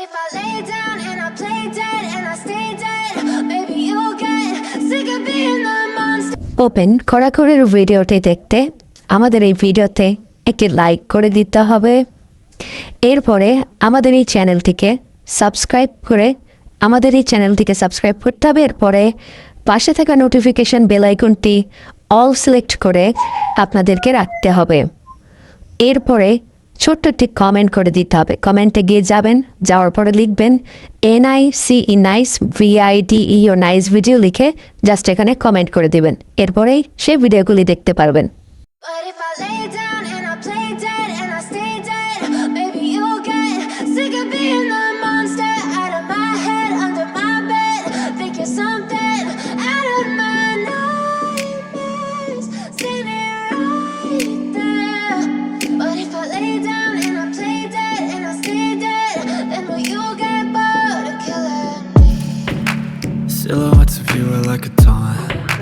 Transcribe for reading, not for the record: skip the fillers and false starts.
if I lay down and I play dead and I stay dead, maybe you'll get sick of being the monster. Open খড়াখড়ির ভিডিওটি দেখতে আমাদের এই ভিডিওতে একটি লাইক করে দিতে হবে। এরপরে আমাদের এই চ্যানেলটিকে সাবস্ক্রাইব করতে হবে। এরপরে পাশে থাকা নোটিফিকেশন বেল আইকনটি অল সিলেক্ট করে আপনাদেরকে রাখতে হবে। এরপরে ছোট্ট একটি কমেন্ট করে দিতে হবে। কমেন্টে গিয়ে যাওয়ার পরে লিখবেন NICE নাইস VIDE ও নাইস ভিডিও লিখে জাস্ট এখানে কমেন্ট করে দিবেন। এরপরেই সেই ভিডিওগুলি দেখতে পারবেন। But if I lay down and I play dead and I stay dead, maybe you'll get sick of being the monster out of my head, under my bed. Think you're something out of my nightmares, standing right there. But if I lay down and I play dead and I stay dead, then will you get bored of killing me? Silhouettes of you are like a taunt.